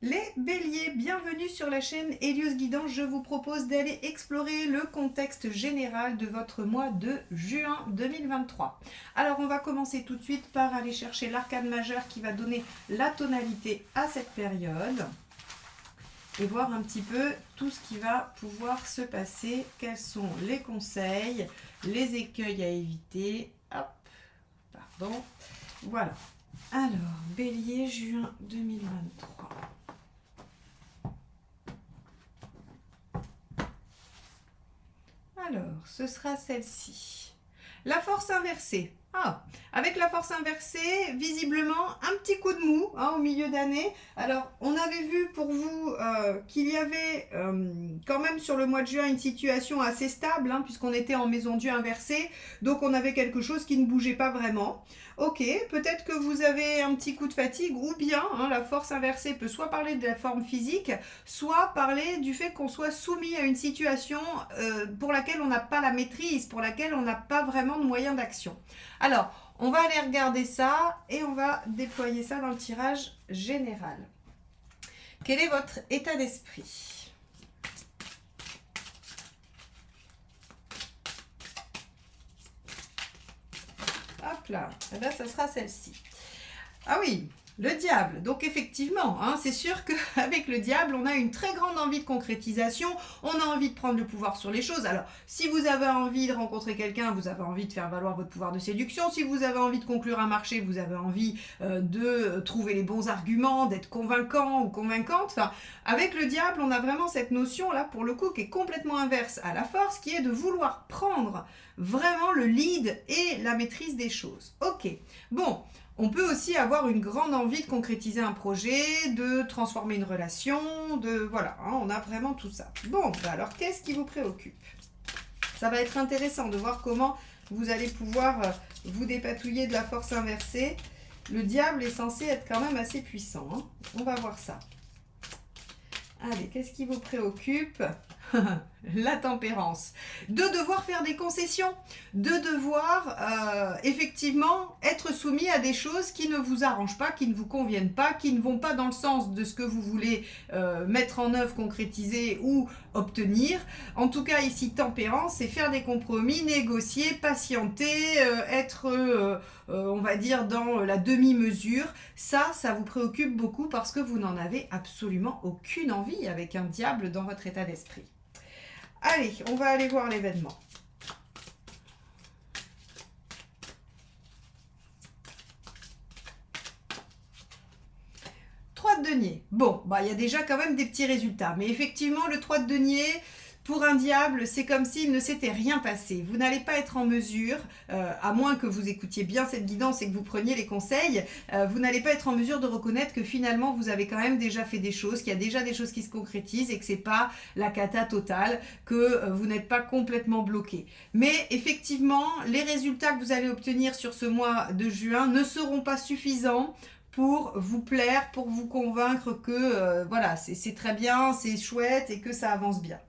Les béliers, bienvenue sur la chaîne Hélios Guidance. Je vous propose d'aller explorer le contexte général de votre mois de juin 2023. Alors on va commencer tout de suite par aller chercher l'arcane majeur qui va donner la tonalité à cette période et voir un petit peu tout ce qui va pouvoir se passer, quels sont les conseils, les écueils à éviter. Hop, pardon, voilà. Alors, bélier, juin 2023. Alors, ce sera celle-ci. La force inversée. Ah, avec la force inversée, visiblement, un petit coup de mou au milieu d'année. Alors, on avait vu pour vous qu'il y avait quand même sur le mois de juin une situation assez stable, puisqu'on était en maison Dieu inversée. Donc, on avait quelque chose qui ne bougeait pas vraiment. Ok, peut-être que vous avez un petit coup de fatigue ou bien la force inversée peut soit parler de la forme physique, soit parler du fait qu'on soit soumis à une situation pour laquelle on n'a pas la maîtrise, pour laquelle on n'a pas vraiment de moyens d'action. Alors, on va aller regarder ça et on va déployer ça dans le tirage général. Quel est votre état d'esprit ? Hop là, et là ça sera celle-ci. Ah oui, le diable. Donc effectivement, c'est sûr qu'avec le diable, on a une très grande envie de concrétisation, on a envie de prendre le pouvoir sur les choses. Alors, si vous avez envie de rencontrer quelqu'un, vous avez envie de faire valoir votre pouvoir de séduction. Si vous avez envie de conclure un marché, vous avez envie de trouver les bons arguments, d'être convaincant ou convaincante. Enfin, avec le diable, on a vraiment cette notion là, pour le coup, qui est complètement inverse à la force, qui est de vouloir prendre vraiment le lead et la maîtrise des choses. Ok, bon. On peut aussi avoir une grande envie de concrétiser un projet, de transformer une relation, voilà, on a vraiment tout ça. Bon, alors qu'est-ce qui vous préoccupe ? Ça va être intéressant de voir comment vous allez pouvoir vous dépatouiller de la force inversée. Le diable est censé être quand même assez puissant. On va voir ça. Allez, qu'est-ce qui vous préoccupe ? La tempérance. De devoir faire des concessions, de devoir effectivement être soumis à des choses qui ne vous arrangent pas, qui ne vous conviennent pas, qui ne vont pas dans le sens de ce que vous voulez mettre en œuvre, concrétiser ou obtenir. En tout cas ici, tempérance, c'est faire des compromis, négocier, patienter, être on va dire dans la demi-mesure. Ça vous préoccupe beaucoup parce que vous n'en avez absolument aucune envie avec un diable dans votre état d'esprit. Allez, on va aller voir l'événement. Trois de denier. Bon, il y a déjà quand même des petits résultats. Mais effectivement, le 3 de denier, pour un diable, c'est comme s'il ne s'était rien passé. Vous n'allez pas être en mesure, à moins que vous écoutiez bien cette guidance et que vous preniez les conseils, vous n'allez pas être en mesure de reconnaître que finalement vous avez quand même déjà fait des choses, qu'il y a déjà des choses qui se concrétisent et que c'est pas la cata totale, que vous n'êtes pas complètement bloqué. Mais effectivement, les résultats que vous allez obtenir sur ce mois de juin ne seront pas suffisants pour vous plaire, pour vous convaincre que voilà, c'est très bien, c'est chouette et que ça avance bien.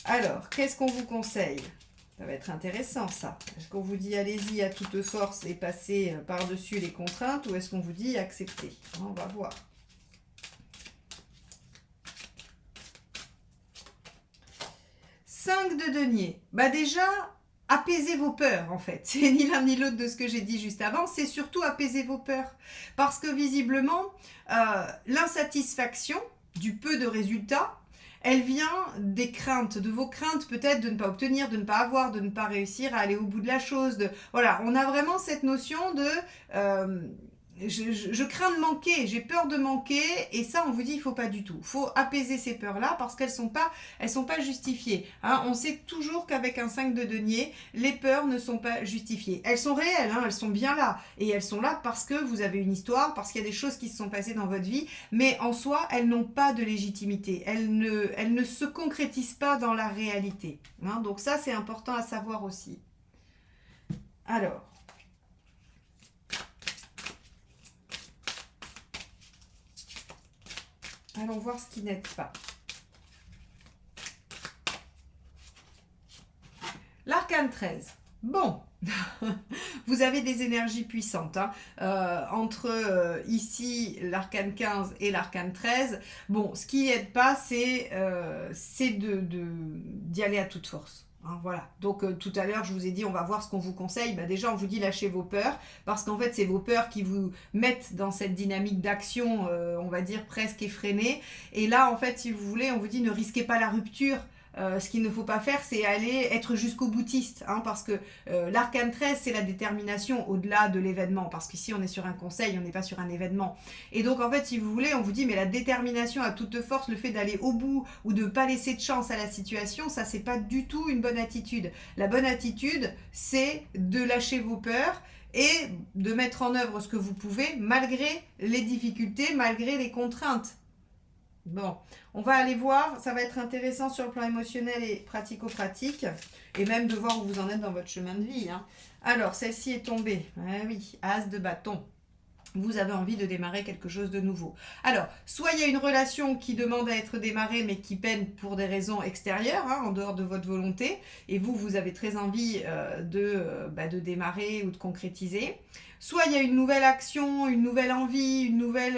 Alors, qu'est-ce qu'on vous conseille ? Ça va être intéressant ça. Est-ce qu'on vous dit allez-y à toute force et passez par-dessus les contraintes ou est-ce qu'on vous dit acceptez ? On va voir. Cinq de denier. Déjà, apaisez vos peurs en fait. C'est ni l'un ni l'autre de ce que j'ai dit juste avant, c'est surtout apaiser vos peurs. Parce que visiblement, l'insatisfaction du peu de résultats, elle vient des craintes, de vos craintes peut-être de ne pas obtenir, de ne pas avoir, de ne pas réussir à aller au bout de la chose. Voilà, on a vraiment cette notion de je crains de manquer, j'ai peur de manquer, et ça on vous dit il faut pas du tout. Il faut apaiser ces peurs-là parce qu'elles sont pas justifiées. On sait toujours qu'avec un 5 de denier, les peurs ne sont pas justifiées. Elles sont réelles, elles sont bien là, et elles sont là parce que vous avez une histoire, parce qu'il y a des choses qui se sont passées dans votre vie, mais en soi, elles n'ont pas de légitimité. Elles ne se concrétisent pas dans la réalité. Donc ça, c'est important à savoir aussi. Alors, allons voir ce qui n'aide pas. L'arcane 13. Bon, vous avez des énergies puissantes, hein. Entre ici l'arcane 15 et l'arcane 13. Bon, ce qui n'aide pas, c'est d'y aller à toute force. Hein, voilà. Donc tout à l'heure, je vous ai dit, on va voir ce qu'on vous conseille. Bah, déjà, on vous dit lâchez vos peurs, parce qu'en fait, c'est vos peurs qui vous mettent dans cette dynamique d'action, on va dire presque effrénée. Et là, en fait, si vous voulez, on vous dit ne risquez pas la rupture. Ce qu'il ne faut pas faire, c'est aller être jusqu'au boutiste, hein, parce que l'arcane 13, c'est la détermination au-delà de l'événement, parce qu'ici on est sur un conseil, on n'est pas sur un événement. Et donc en fait, si vous voulez, on vous dit, mais la détermination à toute force, le fait d'aller au bout ou de ne pas laisser de chance à la situation, ça c'est pas du tout une bonne attitude. La bonne attitude, c'est de lâcher vos peurs et de mettre en œuvre ce que vous pouvez, malgré les difficultés, malgré les contraintes. Bon, on va aller voir, ça va être intéressant sur le plan émotionnel et pratico-pratique, et même de voir où vous en êtes dans votre chemin de vie. Hein. Alors, celle-ci est tombée. Ah oui, as de bâton. Vous avez envie de démarrer quelque chose de nouveau. Alors, soit il y a une relation qui demande à être démarrée, mais qui peine pour des raisons extérieures, hein, en dehors de votre volonté, et vous avez très envie de démarrer ou de concrétiser. Soit il y a une nouvelle action, une nouvelle envie,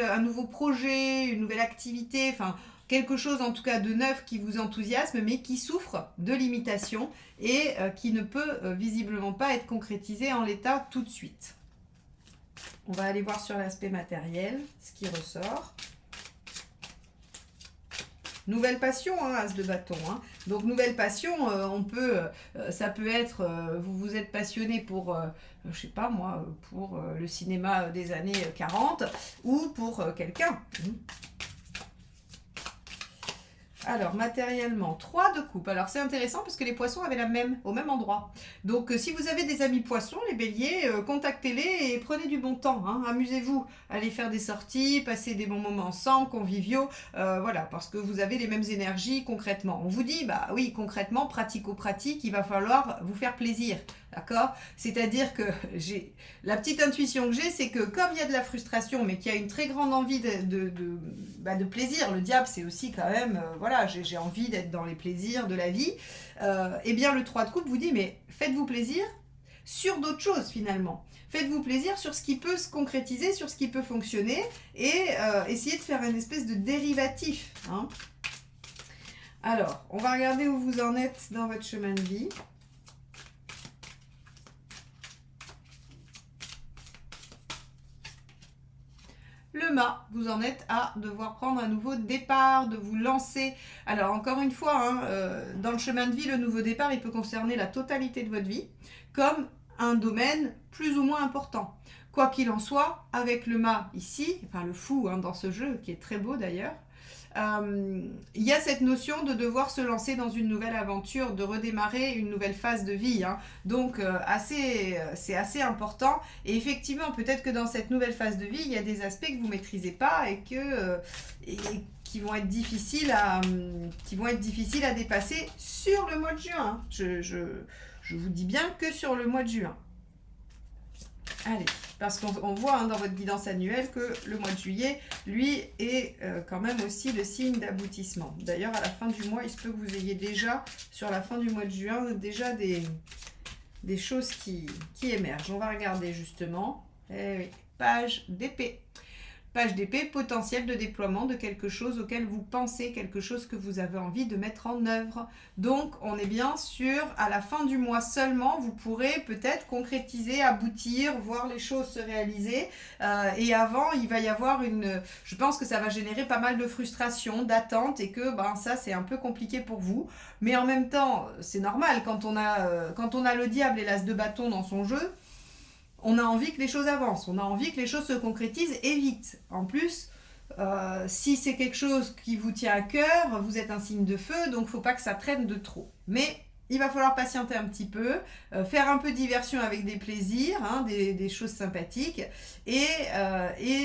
un nouveau projet, une nouvelle activité, enfin quelque chose en tout cas de neuf qui vous enthousiasme, mais qui souffre de limitations et qui ne peut visiblement pas être concrétisé en l'état tout de suite. On va aller voir sur l'aspect matériel ce qui ressort. Nouvelle passion, hein, as de bâton. Hein. Donc nouvelle passion, ça peut être, vous êtes passionné pour, je sais pas moi, pour le cinéma des années 40 ou pour quelqu'un. Alors, matériellement, 3 de coupe. Alors, c'est intéressant parce que les poissons avaient au même endroit. Donc, si vous avez des amis poissons, les béliers, contactez-les et prenez du bon temps. Hein. Amusez-vous, allez faire des sorties, passez des bons moments ensemble, conviviaux. Voilà, parce que vous avez les mêmes énergies concrètement. On vous dit, bah oui, concrètement, pratico-pratique, il va falloir vous faire plaisir. D'accord? C'est-à-dire que la petite intuition que j'ai, c'est que comme il y a de la frustration, mais qu'il y a une très grande envie de plaisir, le diable, c'est aussi quand même, voilà, j'ai envie d'être dans les plaisirs de la vie, eh bien le 3 de coupe vous dit, mais faites-vous plaisir sur d'autres choses finalement. Faites-vous plaisir sur ce qui peut se concrétiser, sur ce qui peut fonctionner, et essayez de faire une espèce de dérivatif. Hein. Alors, on va regarder où vous en êtes dans votre chemin de vie. Le mât, vous en êtes à devoir prendre un nouveau départ, de vous lancer. Alors encore une fois, hein, dans le chemin de vie, le nouveau départ, il peut concerner la totalité de votre vie, comme un domaine plus ou moins important. Quoi qu'il en soit, avec le mât ici, enfin le fou hein, dans ce jeu, qui est très beau d'ailleurs, il y a cette notion de devoir se lancer dans une nouvelle aventure, de redémarrer une nouvelle phase de vie. Hein. Donc, c'est assez important. Et effectivement, peut-être que dans cette nouvelle phase de vie, il y a des aspects que vous ne maîtrisez pas et qui vont être difficiles à dépasser sur le mois de juin. Hein. Je vous dis bien que sur le mois de juin. Allez, parce qu'on voit hein, dans votre guidance annuelle que le mois de juillet, lui, est quand même aussi le signe d'aboutissement. D'ailleurs, à la fin du mois, il se peut que vous ayez déjà, sur la fin du mois de juin, déjà des choses qui émergent. On va regarder justement. Eh oui, page d'épée. Page d'épée, potentiel de déploiement de quelque chose auquel vous pensez, quelque chose que vous avez envie de mettre en œuvre. Donc, on est bien sûr, à la fin du mois seulement, vous pourrez peut-être concrétiser, aboutir, voir les choses se réaliser. Et avant, il va y avoir je pense que ça va générer pas mal de frustration, d'attente, et que ça, c'est un peu compliqué pour vous. Mais en même temps, c'est normal, quand on a le diable et l'as de bâton dans son jeu, on a envie que les choses avancent, on a envie que les choses se concrétisent et vite. En plus, si c'est quelque chose qui vous tient à cœur, vous êtes un signe de feu, donc il ne faut pas que ça traîne de trop. Mais il va falloir patienter un petit peu, faire un peu de diversion avec des plaisirs, hein, des choses sympathiques, et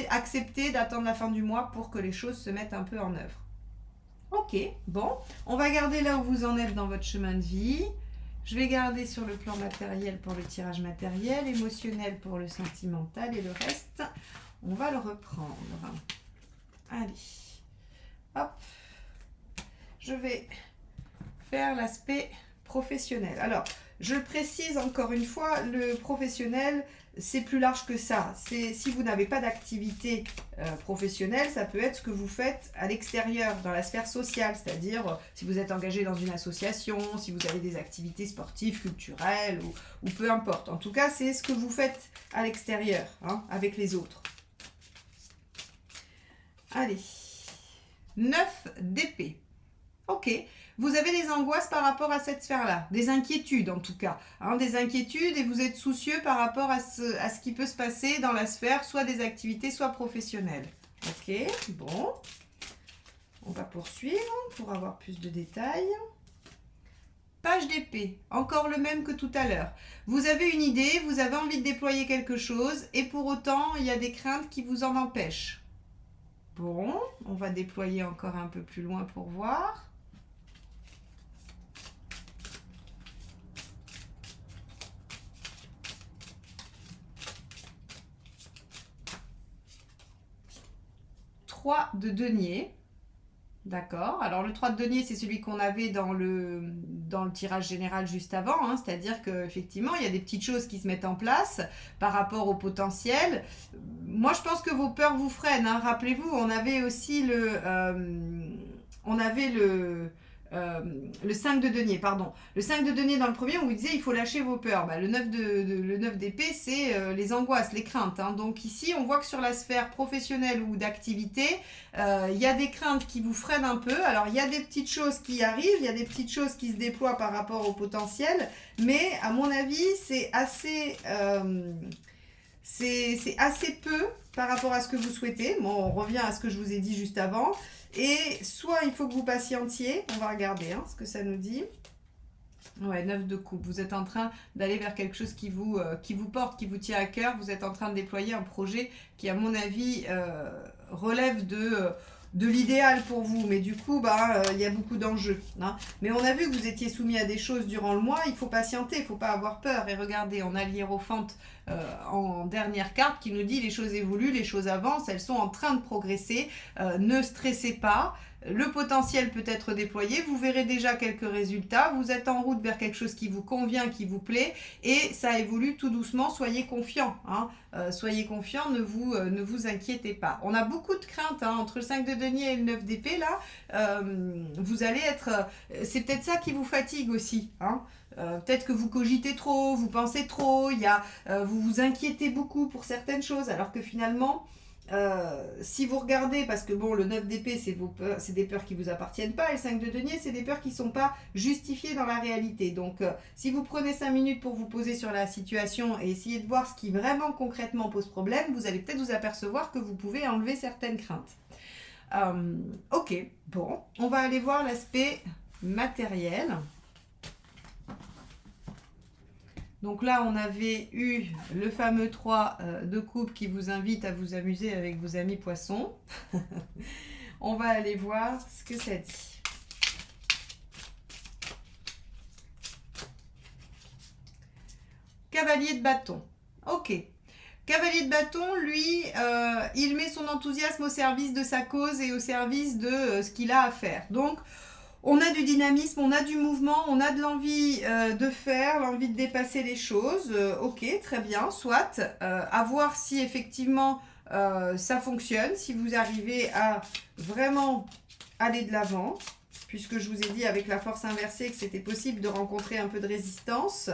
accepter d'attendre la fin du mois pour que les choses se mettent un peu en œuvre. Ok, bon, on va garder là où vous en êtes dans votre chemin de vie. Je vais garder sur le plan matériel pour le tirage matériel, émotionnel pour le sentimental et le reste, on va le reprendre. Allez, hop, je vais faire l'aspect professionnel. Alors, je le précise encore une fois, le professionnel, c'est plus large que ça. Si vous n'avez pas d'activité professionnelle, ça peut être ce que vous faites à l'extérieur, dans la sphère sociale, c'est-à-dire si vous êtes engagé dans une association, si vous avez des activités sportives, culturelles ou peu importe. En tout cas, c'est ce que vous faites à l'extérieur, hein, avec les autres. Allez, 9 d'épée. Ok, vous avez des angoisses par rapport à cette sphère-là, des inquiétudes en tout cas, hein, des inquiétudes et vous êtes soucieux par rapport à ce qui peut se passer dans la sphère, soit des activités, soit professionnelles. Ok, bon, on va poursuivre pour avoir plus de détails. Page d'épée, encore le même que tout à l'heure. Vous avez une idée, vous avez envie de déployer quelque chose et pour autant, il y a des craintes qui vous en empêchent. Bon, on va déployer encore un peu plus loin pour voir. De denier. D'accord. Alors le 3 de denier, c'est celui qu'on avait dans le tirage général juste avant, hein, c'est-à-dire qu'effectivement, il y a des petites choses qui se mettent en place par rapport au potentiel. Moi, je pense que vos peurs vous freinent, hein. Rappelez-vous, on avait aussi le 5 de denier, pardon. Le 5 de denier dans le premier, on vous disait il faut lâcher vos peurs. Bah, le 9 d'épée, c'est les angoisses, les craintes, hein. Donc ici, on voit que sur la sphère professionnelle ou d'activité, il y a des craintes qui vous freinent un peu. Alors, il y a des petites choses qui arrivent, il y a des petites choses qui se déploient par rapport au potentiel. Mais à mon avis, c'est assez peu par rapport à ce que vous souhaitez. Bon, on revient à ce que je vous ai dit juste avant. Et soit il faut que vous patientiez, on va regarder ce que ça nous dit. Ouais, 9 de coupe. Vous êtes en train d'aller vers quelque chose qui vous porte, qui vous tient à cœur. Vous êtes en train de déployer un projet qui, à mon avis, relève de l'idéal pour vous. Mais du coup, il y a beaucoup d'enjeux, hein. Mais on a vu que vous étiez soumis à des choses durant le mois. Il faut patienter, il ne faut pas avoir peur. Et regardez, on a l'hiérophante en dernière carte qui nous dit les choses évoluent, les choses avancent, elles sont en train de progresser. Ne stressez pas. Le potentiel peut être déployé, vous verrez déjà quelques résultats, vous êtes en route vers quelque chose qui vous convient, qui vous plaît, et ça évolue tout doucement, soyez confiants, hein. Soyez confiants, ne vous inquiétez pas. On a beaucoup de craintes, hein, entre le 5 de denier et le 9 d'épée, là, vous allez être... c'est peut-être ça qui vous fatigue aussi, hein. Peut-être que vous cogitez trop, vous pensez trop, vous vous inquiétez beaucoup pour certaines choses, alors que finalement... si vous regardez, parce que bon, le 9 d'épée, c'est des peurs qui ne vous appartiennent pas, et le 5 de denier, c'est des peurs qui ne sont pas justifiées dans la réalité. Donc, si vous prenez 5 minutes pour vous poser sur la situation et essayer de voir ce qui vraiment concrètement pose problème, vous allez peut-être vous apercevoir que vous pouvez enlever certaines craintes. Ok, bon, on va aller voir l'aspect matériel. Donc là, on avait eu le fameux 3 de coupe qui vous invite à vous amuser avec vos amis poissons. On va aller voir ce que ça dit. Cavalier de bâton. Ok. Cavalier de bâton, lui, il met son enthousiasme au service de sa cause et au service de ce qu'il a à faire. Donc, on a du dynamisme, on a du mouvement, on a de l'envie de faire, l'envie de dépasser les choses. Ok, très bien, soit. À voir si effectivement ça fonctionne, si vous arrivez à vraiment aller de l'avant, puisque je vous ai dit avec la force inversée que c'était possible de rencontrer un peu de résistance.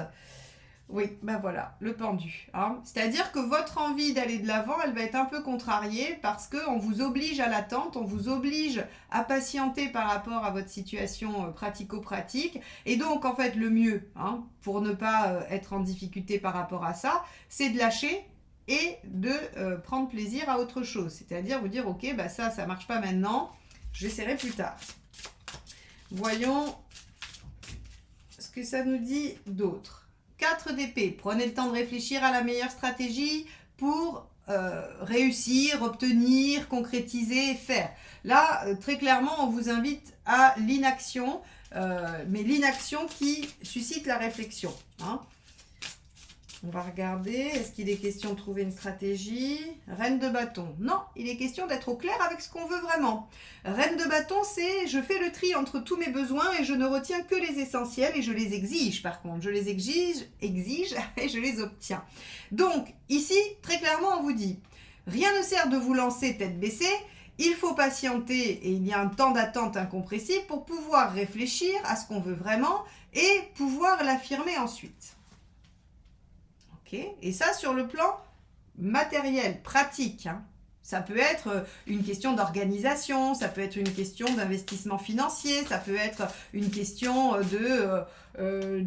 Oui, ben voilà, le pendu, hein. C'est-à-dire que votre envie d'aller de l'avant, elle va être un peu contrariée parce qu'on vous oblige à l'attente, on vous oblige à patienter par rapport à votre situation pratico-pratique. Et donc, en fait, le mieux, hein, pour ne pas être en difficulté par rapport à ça, c'est de lâcher et de prendre plaisir à autre chose. C'est-à-dire vous dire, ok, bah ça ne marche pas maintenant, j'essaierai plus tard. Voyons ce que ça nous dit d'autre. 4 d'épée, prenez le temps de réfléchir à la meilleure stratégie pour réussir, obtenir, concrétiser, faire. Là, très clairement, on vous invite à l'inaction, mais l'inaction qui suscite la réflexion, hein. On va regarder, est-ce qu'il est question de trouver une stratégie? Reine de bâton. Non, il est question d'être au clair avec ce qu'on veut vraiment. Reine de bâton, c'est je fais le tri entre tous mes besoins et je ne retiens que les essentiels et je les exige par contre. Je les exige et je les obtiens. Donc ici, très clairement, on vous dit, rien ne sert de vous lancer tête baissée. Il faut patienter et il y a un temps d'attente incompressible pour pouvoir réfléchir à ce qu'on veut vraiment et pouvoir l'affirmer ensuite. Et ça, sur le plan matériel, pratique. Hein. Ça peut être une question d'organisation, ça peut être une question d'investissement financier, ça peut être une question de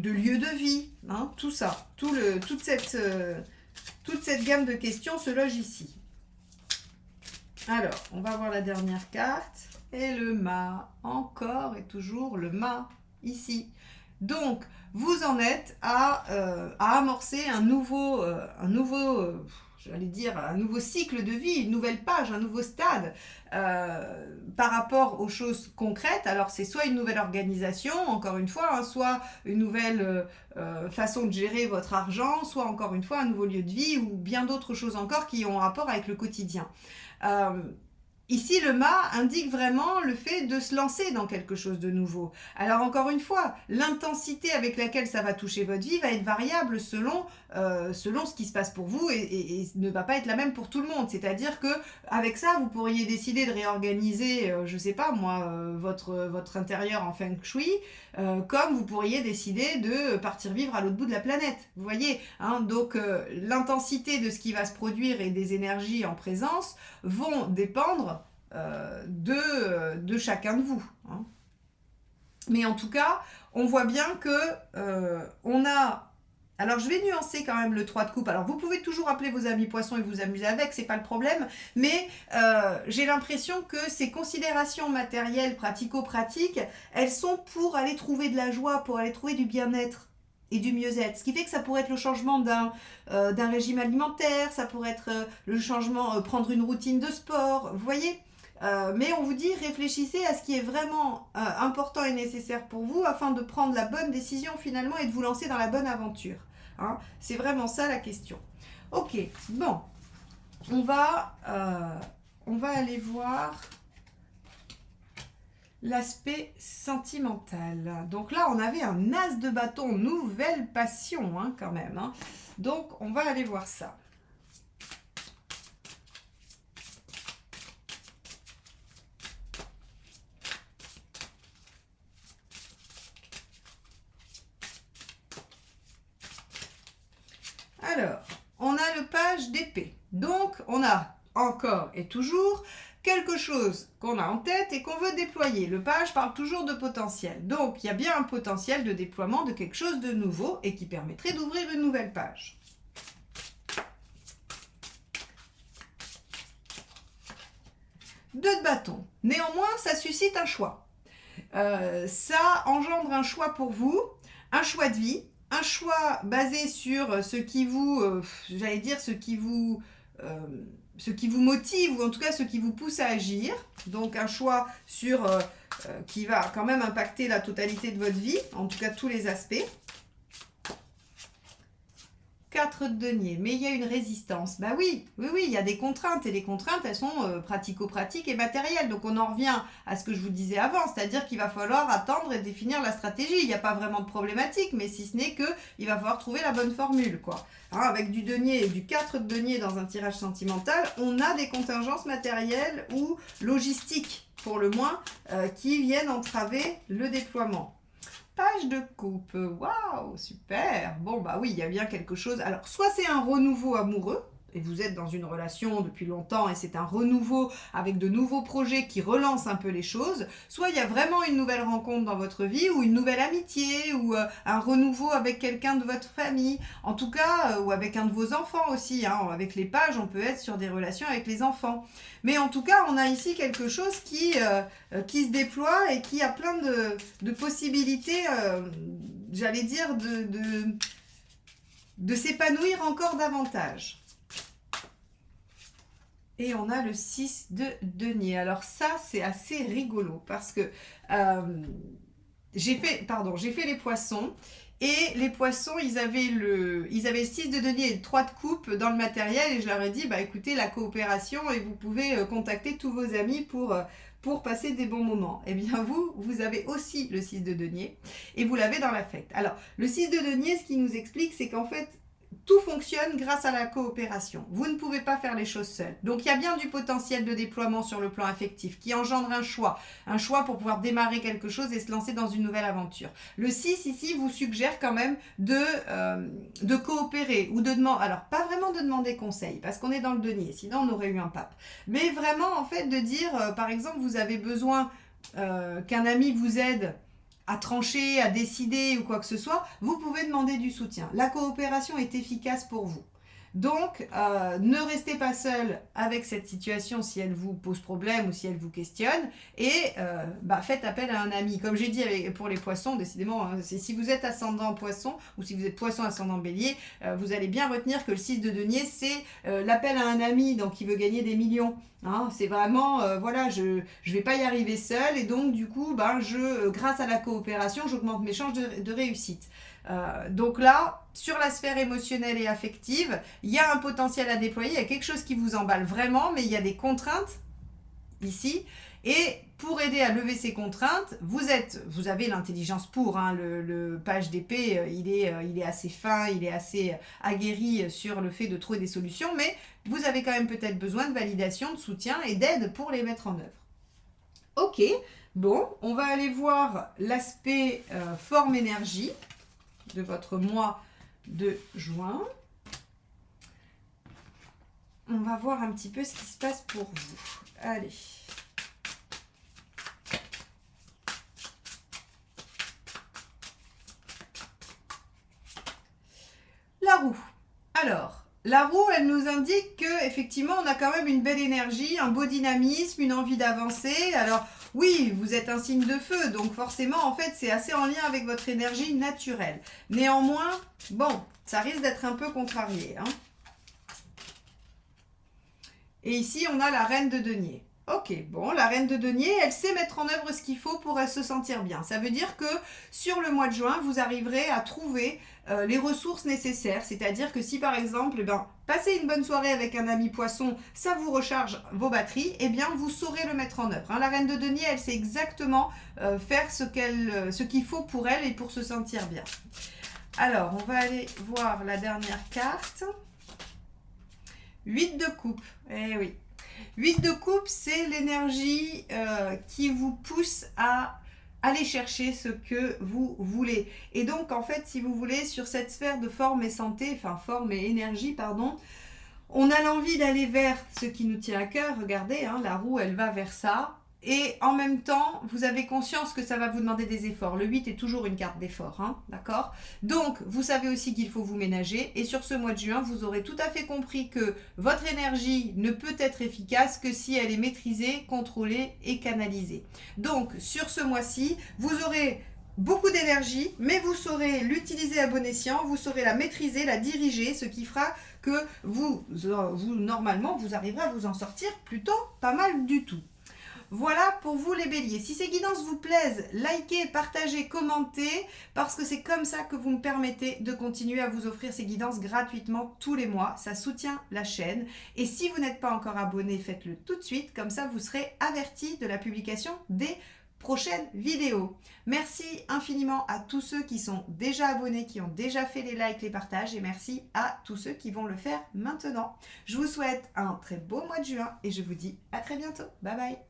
lieu de vie. Hein, tout ça, toute cette gamme de questions se loge ici. Alors, on va voir la dernière carte. Et le mât, encore et toujours le mât, ici. Donc, vous en êtes à amorcer un nouveau cycle de vie, une nouvelle page, un nouveau stade par rapport aux choses concrètes. Alors, c'est soit une nouvelle organisation, encore une fois, hein, soit une nouvelle façon de gérer votre argent, soit encore une fois un nouveau lieu de vie ou bien d'autres choses encore qui ont rapport avec le quotidien. Ici, le mât indique vraiment le fait de se lancer dans quelque chose de nouveau. Alors encore une fois, l'intensité avec laquelle ça va toucher votre vie va être variable selon ce qui se passe pour vous et ne va pas être la même pour tout le monde. C'est-à-dire que avec ça, vous pourriez décider de réorganiser, je sais pas moi, votre intérieur en feng shui, comme vous pourriez décider de partir vivre à l'autre bout de la planète. Vous voyez, hein, donc l'intensité de ce qui va se produire et des énergies en présence vont dépendre de chacun de vous. Hein. Mais en tout cas, on voit bien que on a... Alors, je vais nuancer quand même le 3 de coupe. Alors, vous pouvez toujours appeler vos amis poissons et vous amuser avec, c'est pas le problème. Mais j'ai l'impression que ces considérations matérielles, pratico-pratiques, elles sont pour aller trouver de la joie, pour aller trouver du bien-être et du mieux-être. Ce qui fait que ça pourrait être le changement d'un régime alimentaire, ça pourrait être le changement, prendre une routine de sport, vous voyez. Mais on vous dit, réfléchissez à ce qui est vraiment important et nécessaire pour vous afin de prendre la bonne décision finalement et de vous lancer dans la bonne aventure. Hein. C'est vraiment ça la question. Ok, bon, on va aller voir l'aspect sentimental. Donc là, on avait un as de bâton, nouvelle passion hein, quand même. Hein. Donc, on va aller voir ça. Alors, on a le page d'épée. Donc, on a encore et toujours quelque chose qu'on a en tête et qu'on veut déployer. Le page parle toujours de potentiel. Donc, il y a bien un potentiel de déploiement de quelque chose de nouveau et qui permettrait d'ouvrir une nouvelle page. 2 de bâton. Néanmoins, ça suscite un choix. Ça engendre un choix pour vous, un choix de vie, un choix basé sur ce qui vous, ce qui vous motive ou en tout cas ce qui vous pousse à agir. Donc un choix qui va quand même impacter la totalité de votre vie, en tout cas tous les aspects. 4 de denier, mais il y a une résistance. Bah oui, il y a des contraintes et les contraintes, elles sont pratico-pratiques et matérielles. Donc on en revient à ce que je vous disais avant, c'est-à-dire qu'il va falloir attendre et définir la stratégie. Il n'y a pas vraiment de problématique, mais si ce n'est qu'il va falloir trouver la bonne formule, quoi. Hein, avec du denier et du 4 de denier dans un tirage sentimental, on a des contingences matérielles ou logistiques, pour le moins, qui viennent entraver le déploiement. Page de coupe, waouh, super. Bon, bah oui, il y a bien quelque chose. Alors, soit c'est un renouveau amoureux, et vous êtes dans une relation depuis longtemps, et c'est un renouveau avec de nouveaux projets qui relancent un peu les choses, soit il y a vraiment une nouvelle rencontre dans votre vie, ou une nouvelle amitié, ou un renouveau avec quelqu'un de votre famille, en tout cas, ou avec un de vos enfants aussi. Hein. Avec les pages, on peut être sur des relations avec les enfants. Mais en tout cas, on a ici quelque chose qui se déploie et qui a plein de possibilités, j'allais dire, de s'épanouir encore davantage. Et on a le 6 de denier. Alors ça, c'est assez rigolo parce que j'ai fait les poissons Et les poissons, ils avaient le 6 de denier et le 3 de coupe dans le matériel. Et je leur ai dit, bah écoutez, la coopération, et vous pouvez contacter tous vos amis pour passer des bons moments. Eh bien vous avez aussi le 6 de denier et vous l'avez dans l'affect. Alors, le 6 de denier, ce qu'il nous explique, c'est qu'en fait, tout fonctionne grâce à la coopération. Vous ne pouvez pas faire les choses seuls. Donc il y a bien du potentiel de déploiement sur le plan affectif qui engendre un choix pour pouvoir démarrer quelque chose et se lancer dans une nouvelle aventure. Le 6 ici vous suggère quand même de coopérer ou de demander, alors pas vraiment de demander conseil parce qu'on est dans le denier, sinon on aurait eu un pape. Mais vraiment en fait de dire, par exemple, vous avez besoin qu'un ami vous aide à trancher, à décider ou quoi que ce soit, vous pouvez demander du soutien. La coopération est efficace pour vous. Donc, ne restez pas seul avec cette situation si elle vous pose problème ou si elle vous questionne et faites appel à un ami. Comme j'ai dit pour les poissons, décidément, hein, si vous êtes ascendant poisson ou si vous êtes poisson ascendant bélier, vous allez bien retenir que le 6 de denier, c'est l'appel à un ami donc qui veut gagner des millions. Hein, c'est vraiment, voilà, je ne vais pas y arriver seul et donc du coup, grâce à la coopération, j'augmente mes chances de réussite. Donc là, sur la sphère émotionnelle et affective, il y a un potentiel à déployer, il y a quelque chose qui vous emballe vraiment, mais il y a des contraintes ici. Et pour aider à lever ces contraintes, vous avez l'intelligence pour, hein, le page d'épée, il est assez fin, il est assez aguerri sur le fait de trouver des solutions, mais vous avez quand même peut-être besoin de validation, de soutien et d'aide pour les mettre en œuvre. Ok, bon, on va aller voir l'aspect forme-énergie de votre mois de juin. On va voir un petit peu ce qui se passe pour vous. Allez. La roue. Alors, la roue, elle nous indique que effectivement, on a quand même une belle énergie, un beau dynamisme, une envie d'avancer. Alors, oui, vous êtes un signe de feu, donc forcément, en fait, c'est assez en lien avec votre énergie naturelle. Néanmoins, bon, ça risque d'être un peu contrarié. Hein. Et ici, on a la reine de denier. Ok, bon, la reine de denier, elle sait mettre en œuvre ce qu'il faut pour se sentir bien. Ça veut dire que sur le mois de juin, vous arriverez à trouver les ressources nécessaires. C'est-à-dire que si par exemple, passer une bonne soirée avec un ami poisson, ça vous recharge vos batteries, eh bien vous saurez le mettre en œuvre. Hein. La reine de denier, elle sait exactement faire ce qu'il faut pour elle et pour se sentir bien. Alors, on va aller voir la dernière carte. 8 de coupe. Eh oui. 8 de coupe, c'est l'énergie qui vous pousse à aller chercher ce que vous voulez. Et donc, en fait, si vous voulez, sur cette sphère de forme et santé, enfin forme et énergie, pardon, on a l'envie d'aller vers ce qui nous tient à cœur. Regardez, hein, la roue, elle va vers ça. Et en même temps, vous avez conscience que ça va vous demander des efforts. Le 8 est toujours une carte d'effort, hein, d'accord ? Donc, vous savez aussi qu'il faut vous ménager. Et sur ce mois de juin, vous aurez tout à fait compris que votre énergie ne peut être efficace que si elle est maîtrisée, contrôlée et canalisée. Donc, sur ce mois-ci, vous aurez beaucoup d'énergie, mais vous saurez l'utiliser à bon escient, vous saurez la maîtriser, la diriger, ce qui fera que normalement, vous arriverez à vous en sortir plutôt pas mal du tout. Voilà pour vous les béliers. Si ces guidances vous plaisent, likez, partagez, commentez, parce que c'est comme ça que vous me permettez de continuer à vous offrir ces guidances gratuitement tous les mois. Ça soutient la chaîne. Et si vous n'êtes pas encore abonné, faites-le tout de suite. Comme ça, vous serez averti de la publication des prochaines vidéos. Merci infiniment à tous ceux qui sont déjà abonnés, qui ont déjà fait les likes, les partages, et merci à tous ceux qui vont le faire maintenant. Je vous souhaite un très beau mois de juin et je vous dis à très bientôt. Bye bye.